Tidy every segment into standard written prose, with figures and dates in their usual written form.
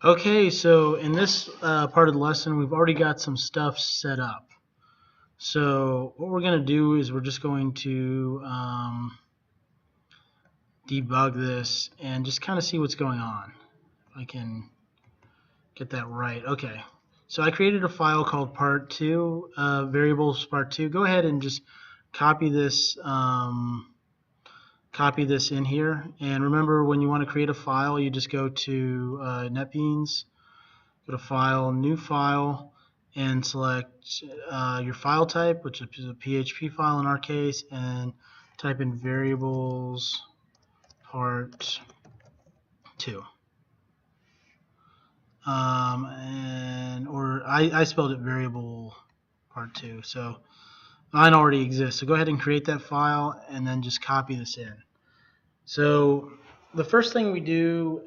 Okay, so in this part of the lesson, we've already got some stuff set up. So what we're going to do is we're just going to debug this and just kind of see what's going on. If I can get that right. Okay, so I created a file called part2, variables part2. Go ahead and just copy this in here. And remember, when you want to create a file, you just go to NetBeans, go to File, New File, and select your file type, which is a PHP file in our case, and type in variables part 2. Or I spelled it variable part 2, so mine already exists. So go ahead and create that file and then just copy this in. So the first thing we do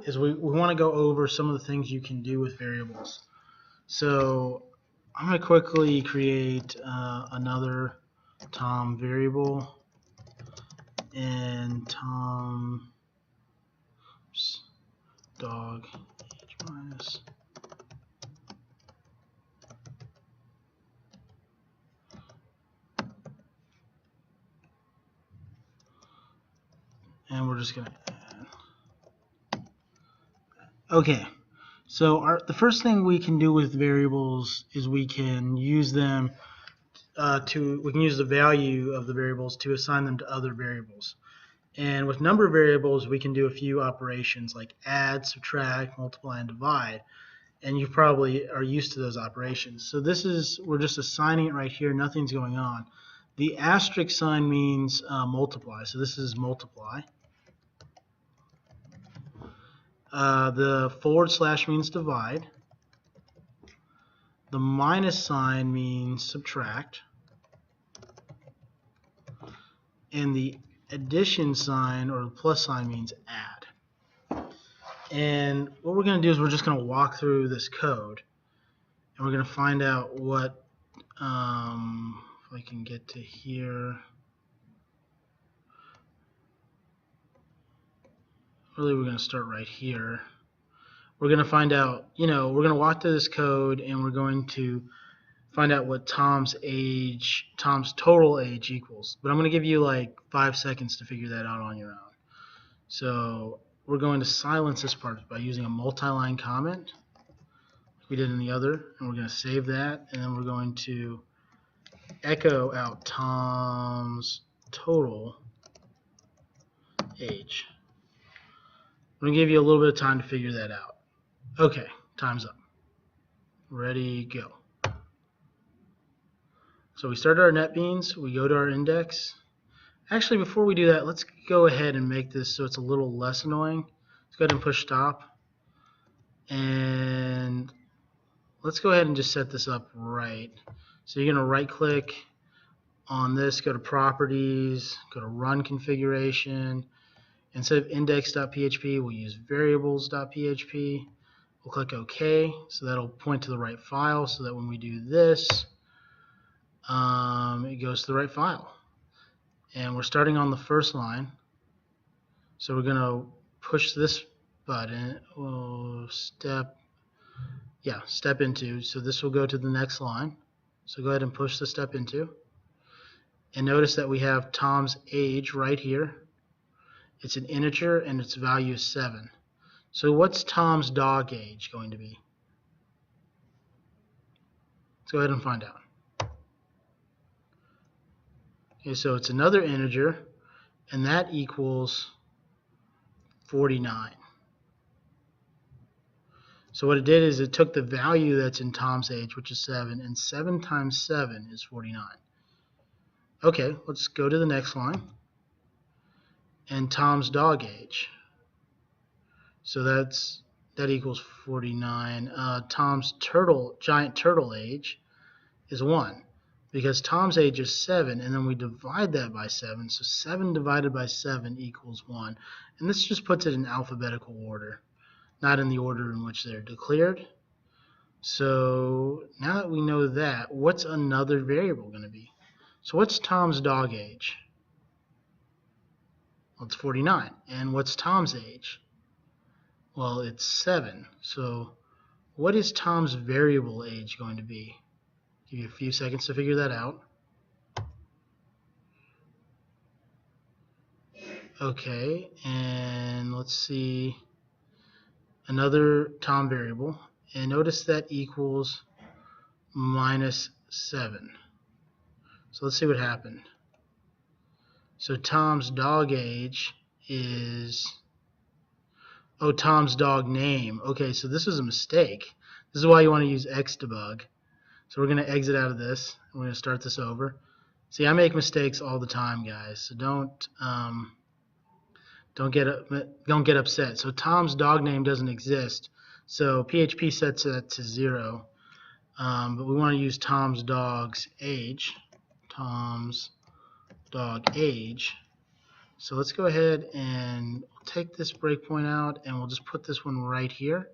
is we want to go over some of the things you can do with variables. So I'm going to quickly create another Tom variable, and Tom's dog age minus. And we're just going to add. Okay, so the first thing we can do with variables is we can use them we can use the value of the variables to assign them to other variables. And with number variables, we can do a few operations like add, subtract, multiply, and divide. And you probably are used to those operations. So we're just assigning it right here. Nothing's going on. The asterisk sign means multiply. So this is multiply. The / means divide. The minus sign means subtract. And the addition sign or the plus sign means add. And what we're going to do is we're just going to walk through this code, and we're going to find out what, if I can get to here. Really, we're going to start right here. We're going to find out, we're going to walk through this code, and we're going to find out what Tom's total age equals. But I'm going to give you like 5 seconds to figure that out on your own. So we're going to silence this part by using a multi-line comment, like we did in the other, and we're going to save that, and then we're going to echo out Tom's total age. I'm going to give you a little bit of time to figure that out. Okay, time's up. Ready, go. So we start our NetBeans, we go to our index. Actually, before we do that, let's go ahead and make this so it's a little less annoying. Let's go ahead and push stop. And let's go ahead and just set this up right. So you're going to right click on this, go to properties, go to run configuration. Instead of index.php, we'll use variables.php. We'll click OK, so that'll point to the right file so that when we do this, it goes to the right file. And we're starting on the first line. So we're going to push this button, step into. So this will go to the next line. So go ahead and push the step into. And notice that we have Tom's age right here. It's an integer and its value is 7. So what's Tom's dog age going to be? Let's go ahead and find out. Okay, so it's another integer, and that equals 49. So what it did is it took the value that's in Tom's age, which is 7, and 7 times 7 is 49. Okay, let's go to the next line. And Tom's dog age. So that equals 49. Tom's giant turtle age is 1, because Tom's age is 7, and then we divide that by 7. So 7 divided by 7 equals 1. And this just puts it in alphabetical order, not in the order in which they're declared. So now that we know that, what's another variable going to be? So what's Tom's dog age? Well, it's 49. And what's Tom's age? Well, it's 7. So what is Tom's variable age going to be? Give you a few seconds to figure that out. Okay, and let's see another Tom variable, and notice that equals minus 7. So let's see what happened. So Tom's dog age is, oh, Tom's dog name. Okay, so this is a mistake. This is why you want to use Xdebug. So we're going to exit out of this. We're going to start this over. See, I make mistakes all the time, guys. So don't get upset. So Tom's dog name doesn't exist. So PHP sets that to 0. But we want to use Tom's dog's age. Tom's dog age. So let's go ahead and take this breakpoint out, and we'll just put this one right here.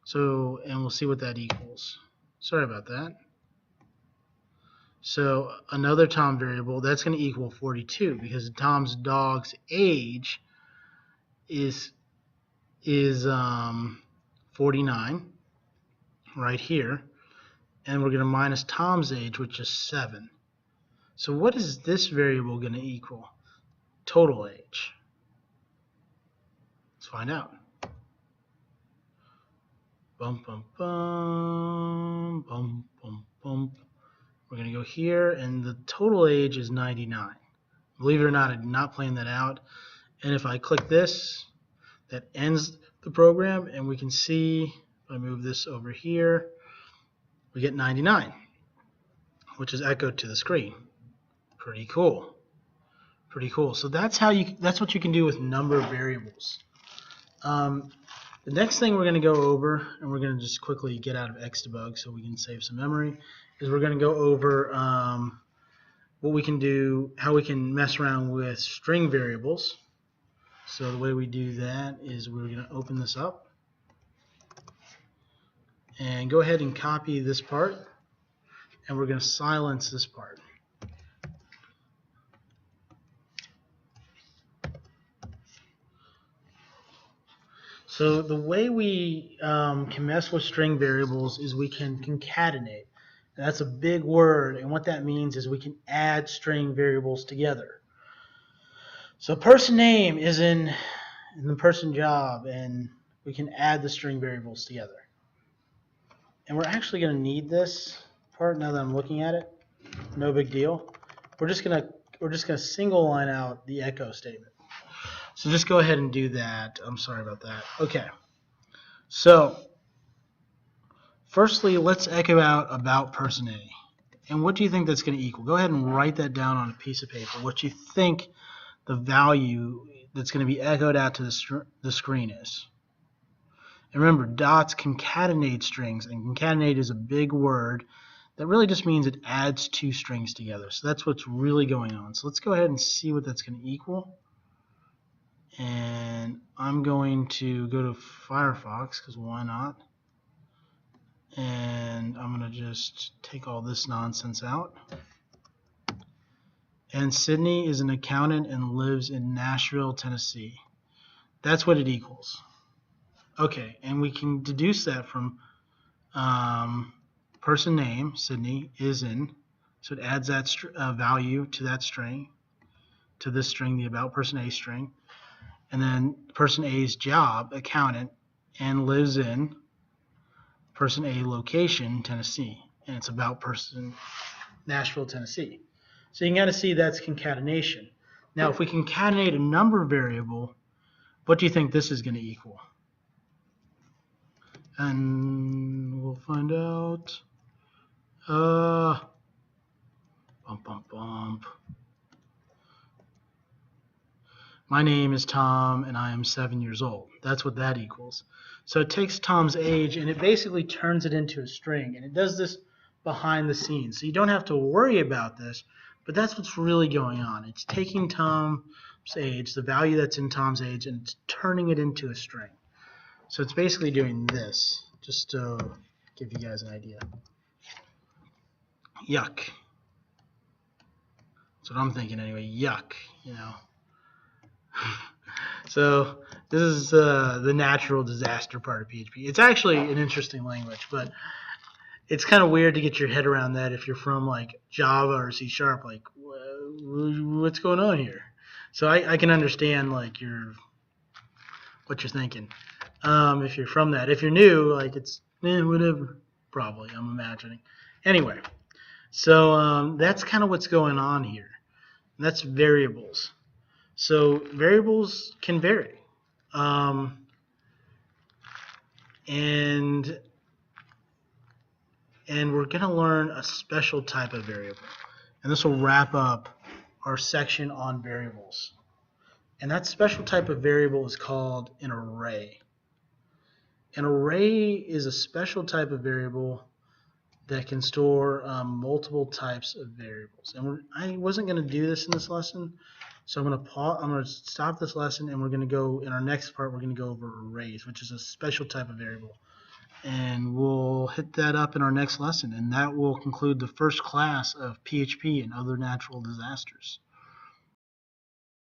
So, and we'll see what that equals. Sorry about that. So another Tom variable, that's going to equal 42 because Tom's dog's age is 49 right here, and we're going to minus Tom's age, which is 7. So what is this variable going to equal? Total age. Let's find out. Bump, bump, bump, bump, bump, bump. We're going to go here, and the total age is 99. Believe it or not, I did not plan that out. And if I click this, that ends the program, and we can see, if I move this over here, we get 99, which is echoed to the screen. Pretty cool. Pretty cool. So that's what you can do with number variables. The next thing we're going to go over, and we're going to just quickly get out of Xdebug so we can save some memory, is we're going to go over what we can do, how we can mess around with string variables. So the way we do that is we're going to open this up and go ahead and copy this part, and we're going to silence this part. So the way we can mess with string variables is we can concatenate. And that's a big word, and what that means is we can add string variables together. So person name is in the person job, and we can add the string variables together. And we're actually going to need this part now that I'm looking at it. No big deal. We're just gonna single line out the echo statement. So just go ahead and do that. I'm sorry about that. Okay. So firstly, let's echo out about person A. And what do you think that's going to equal? Go ahead and write that down on a piece of paper, what you think the value that's going to be echoed out to the screen is. And remember, dots concatenate strings, and concatenate is a big word that really just means it adds two strings together. So that's what's really going on. So let's go ahead and see what that's going to equal. And I'm going to go to Firefox, because why not? And I'm going to just take all this nonsense out. And Sydney is an accountant and lives in Nashville, Tennessee. That's what it equals. Okay, and we can deduce that from person name, Sydney, is in. So it adds that value to that string, to this string, the about person A string. And then person A's job, accountant, and lives in person A location, Tennessee. And it's about person Nashville, Tennessee. So you can kind of see that's concatenation. Now, if we concatenate a number variable, what do you think this is going to equal? And we'll find out. Bump, bump, bump. My name is Tom, and I am 7 years old. That's what that equals. So it takes Tom's age, and it basically turns it into a string. And it does this behind the scenes. So you don't have to worry about this, but that's what's really going on. It's taking Tom's age, the value that's in Tom's age, and it's turning it into a string. So it's basically doing this, just to give you guys an idea. Yuck. That's what I'm thinking anyway. Yuck, you know. So this is the natural disaster part of PHP. It's actually an interesting language, but it's kind of weird to get your head around that if you're from like Java or C#. Like, what's going on here? So I can understand like what you're thinking. If you're from that, if you're new, like it's whatever. Probably, I'm imagining. Anyway, so that's kind of what's going on here. And that's variables. So variables can vary. And we're going to learn a special type of variable. And this will wrap up our section on variables. And that special type of variable is called an array. An array is a special type of variable that can store multiple types of variables. And I wasn't going to do this in this lesson, so I'm going to stop this lesson, and we're going to go in our next part. We're going to go over arrays, which is a special type of variable. And we'll hit that up in our next lesson, and that will conclude the first class of PHP and other natural disasters.